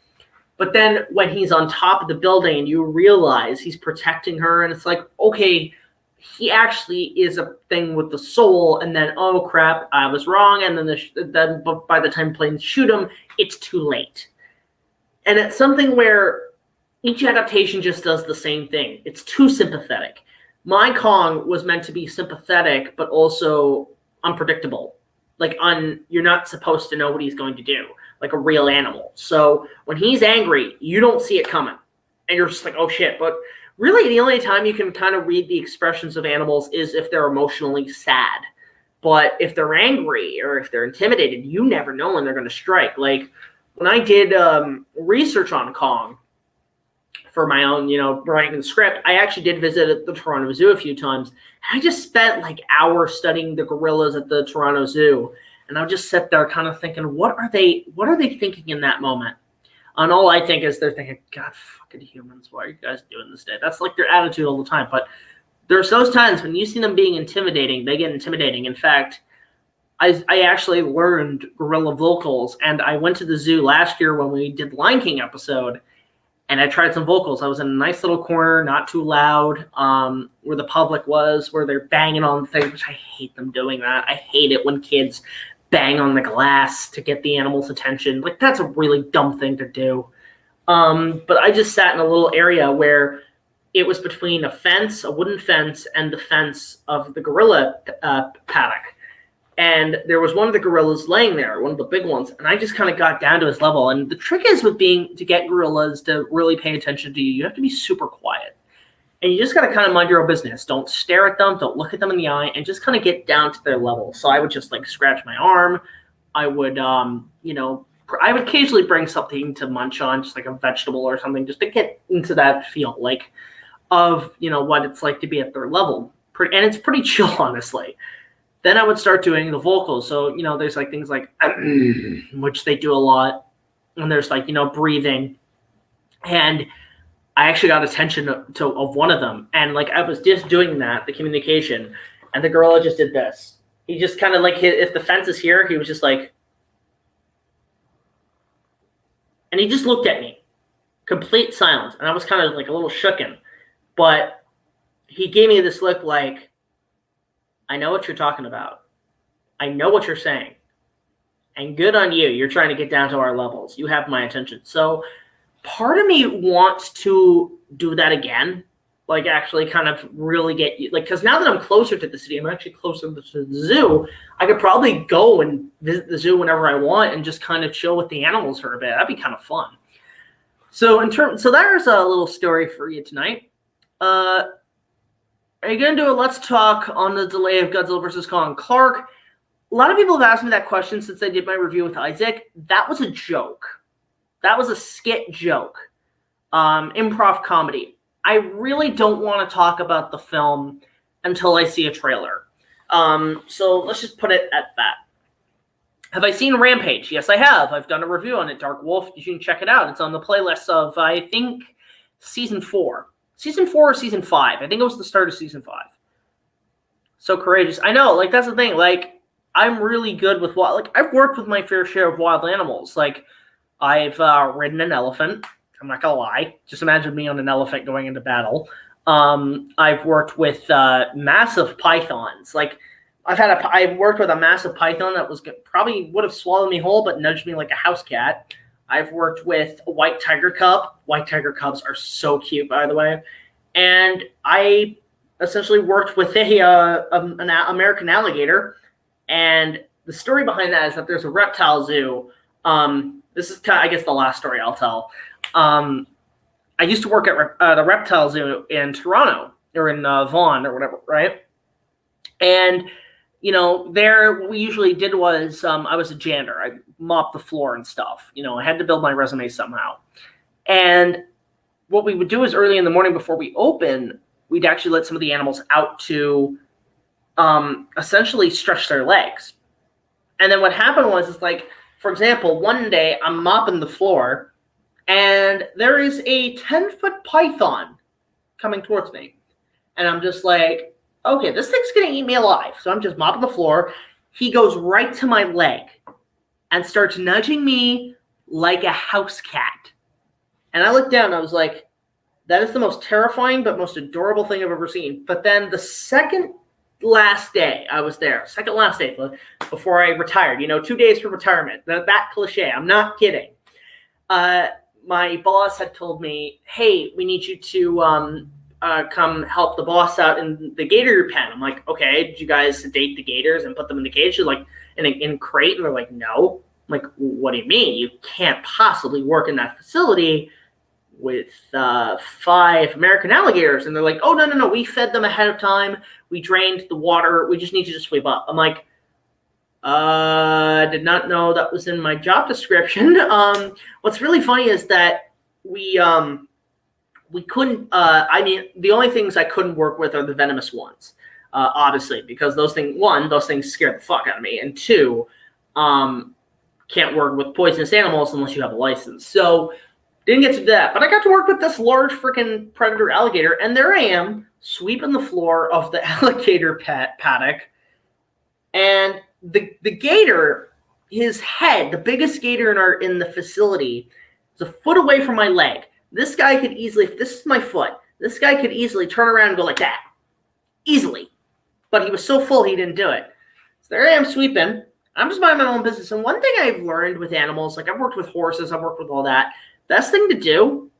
But then when he's on top of the building and you realize he's protecting her, and it's like, okay, he actually is a thing with the soul, and then, oh crap, I was wrong, and then by the time planes shoot him, it's too late. And it's something where each adaptation just does the same thing. It's too sympathetic. My Kong was meant to be sympathetic, but also unpredictable. You're not supposed to know what he's going to do, like a real animal. So when he's angry, you don't see it coming. And you're just like, oh shit. But really, the only time you can kind of read the expressions of animals is if they're emotionally sad. But if they're angry or if they're intimidated, you never know when they're going to strike. Like, when I did research on Kong for my own, writing the script, I actually did visit the Toronto Zoo a few times. I just spent like hours studying the gorillas at the Toronto Zoo. And I would just sit there kind of thinking, what are they thinking in that moment? And all I think is they're thinking, God, fucking humans, why are you guys doing this day? That's like their attitude all the time. But there's those times when you see them being intimidating, they get intimidating. In fact, I actually learned gorilla vocals, and I went to the zoo last year when we did the Lion King episode, and I tried some vocals. I was in a nice little corner, not too loud, where the public was, where they're banging on things, which I hate them doing that. I hate it when kids bang on the glass to get the animal's attention. Like, that's a really dumb thing to do. But I just sat in a little area where it was between a fence, a wooden fence, and the fence of the gorilla paddock. And there was one of the gorillas laying there, one of the big ones, and I just kind of got down to his level. And the trick is to get gorillas to really pay attention to you, you have to be super quiet. And you just got to kind of mind your own business. Don't stare at them, don't look at them in the eye, and just kind of get down to their level. So I would just like scratch my arm. I would, I would occasionally bring something to munch on, just like a vegetable or something, just to get into that feel, like, of, what it's like to be at their level. And it's pretty chill, honestly. Then I would start doing the vocals. So, there's like things like, which they do a lot. And there's like, breathing. And I actually got attention of one of them. And like, I was just doing that, the communication. And the gorilla just did this. He just kind of like, if the fence is here, he was just like, and he just looked at me. Complete silence. And I was kind of like a little shooken. But he gave me this look like, I know what you're talking about. I know what you're saying. And good on you. You're trying to get down to our levels. You have my attention. So part of me wants to do that again. Like actually kind of really get you. Like, because now that I'm closer to the city, I'm actually closer to the zoo. I could probably go and visit the zoo whenever I want and just kind of chill with the animals for a bit. That'd be kind of fun. So there's a little story for you tonight. Are you going to do a let's talk on the delay of Godzilla vs. Kong? Clark, a lot of people have asked me that question since I did my review with Isaac. That was a joke. That was a skit joke. Improv comedy. I really don't want to talk about the film until I see a trailer. So let's just put it at that. Have I seen Rampage? Yes, I have. I've done a review on it. Dark Wolf, you can check it out. It's on the playlist of, I think, Season 4. Season 4 or Season 5. I think it was the start of Season 5. So courageous. I know, like, that's the thing. Like, I'm really good with wild. Like, I've worked with my fair share of wild animals. Like, I've ridden an elephant. I'm not going to lie. Just imagine me on an elephant going into battle. I've worked with massive pythons. Like, I've worked with a massive python that was probably would have swallowed me whole, but nudged me like a house cat. I've worked with a white tiger cub. White tiger cubs are so cute, by the way. And I essentially worked with an American alligator. And the story behind that is that there's a reptile zoo. This is kind of, I guess, the last story I'll tell. I used to work at the reptile zoo in Toronto, or in Vaughan, or whatever, right? And there what we usually did was I was a janitor. I mopped the floor and stuff. I had to build my resume somehow. And what we would do is early in the morning before we open, we'd actually let some of the animals out to essentially stretch their legs. And then what happened was, it's like, for example, one day I'm mopping the floor and there is a 10-foot python coming towards me. And I'm just like, okay, this thing's going to eat me alive. So I'm just mopping the floor. He goes right to my leg and starts nudging me like a house cat. And I looked down and I was like, that is the most terrifying but most adorable thing I've ever seen. But then the second last day I was there, before I retired, 2 days for retirement, that cliche, I'm not kidding. My boss had told me, hey, we need you to come help the boss out in the gator pen. I'm like, okay, did you guys sedate the gators and put them in the cage? They're like, in a crate? And they're like, no. I'm like, what do you mean? You can't possibly work in that facility with 5 American alligators. And they're like, oh, no, we fed them ahead of time. We drained the water. We just need you to sweep up. I'm like, did not know that was in my job description. What's really funny is that we couldn't, the only things I couldn't work with are the venomous ones, obviously, because those things scare the fuck out of me, and 2, can't work with poisonous animals unless you have a license. So didn't get to do that, but I got to work with this large freaking predator alligator, and there I am sweeping the floor of the alligator paddock, and the gator, his head, the biggest gator in the facility, is a foot away from my leg. This guy could easily, if this is my foot, this guy could easily turn around and go like that. Easily. But he was so full he didn't do it. So there I am sweeping. I'm just minding my own business. And one thing I've learned with animals, like I've worked with horses, I've worked with all that, best thing to do,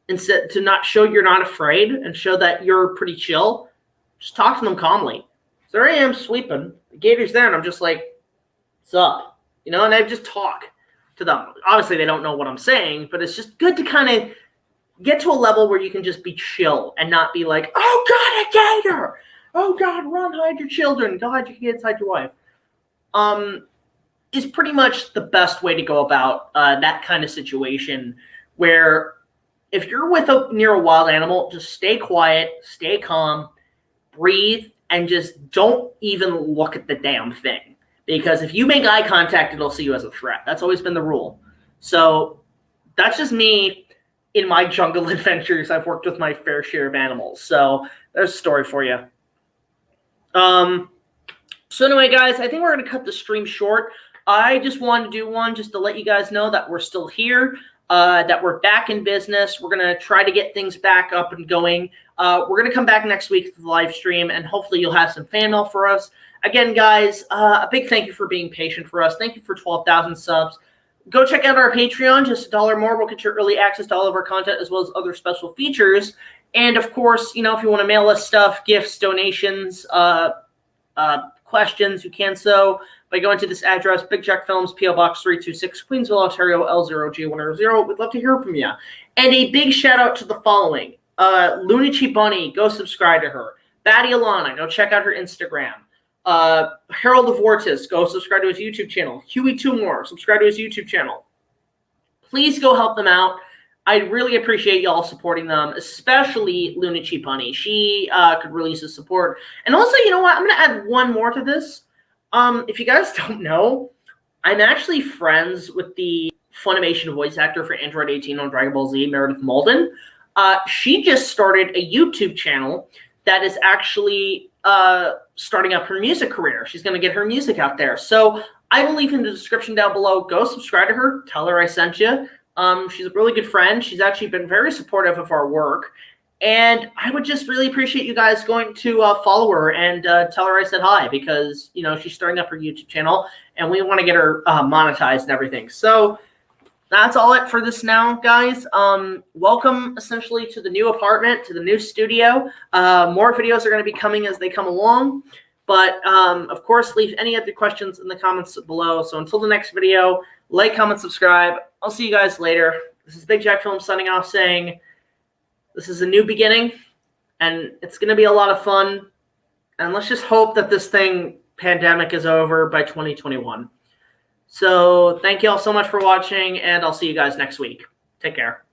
instead to not show you're not afraid and show that you're pretty chill, just talk to them calmly. So there I am sweeping. The gator's there, and I'm just like, what's up? You know, and I just talk to them. Obviously, they don't know what I'm saying, but it's just good to kind of get to a level where you can just be chill and not be like, oh, God, a gator! Oh, God, run, hide your children. Go hide your kids, hide your wife. Is pretty much the best way to go about that kind of situation where if you're near a wild animal, just stay quiet, stay calm, breathe, and just don't even look at the damn thing. Because if you make eye contact, it'll see you as a threat. That's always been the rule. So that's just me in my jungle adventures. I've worked with my fair share of animals. So there's a story for you. So anyway, guys, I think we're going to cut the stream short. I just wanted to do one just to let you guys know that we're still here, that we're back in business. We're going to try to get things back up and going. We're going to come back next week to the live stream, and hopefully you'll have some fan mail for us. Again, guys, a big thank you for being patient for us. Thank you for 12,000 subs. Go check out our Patreon. Just $1 more will get you early access to all of our content as well as other special features. And, of course, you know, if you want to mail us stuff, gifts, donations, questions, you can so by going to this address, BigJackFilms, P.O. Box 326, Queensville, Ontario, L0G100. We'd love to hear from you. And a big shout-out to the following. LUNACHI Bunny, go subscribe to her. BATTYALANA, go check out her Instagram. Harold the Vortis, go subscribe to his YouTube channel. HEWY TOONMORE, subscribe to his YouTube channel. Please go help them out. I really appreciate y'all supporting them, especially LUNACHI Bunny. She could really use the support. And also, you know what? I'm going to add one more to this. If you guys don't know, I'm actually friends with the Funimation voice actor for Android 18 on Dragon Ball Z, Meredith MAULDIN. She just started a YouTube channel that is actually starting up her music career. She's going to get her music out there. So I will leave in the description down below. Go subscribe to her. Tell her I sent you. She's a really good friend. She's actually been very supportive of our work. And I would just really appreciate you guys going to follow her and tell her I said hi because, you know, she's starting up her YouTube channel and we want to get her monetized and everything. So that's all it for this now, guys. Welcome, essentially, to the new apartment, to the new studio. More videos are going to be coming as they come along. But, of course, leave any other questions in the comments below. So until the next video, like, comment, subscribe. I'll see you guys later. This is BigJackFilms signing off saying this is a new beginning, and it's going to be a lot of fun. And let's just hope that this pandemic is over by 2021. So thank you all so much for watching, and I'll see you guys next week. Take care.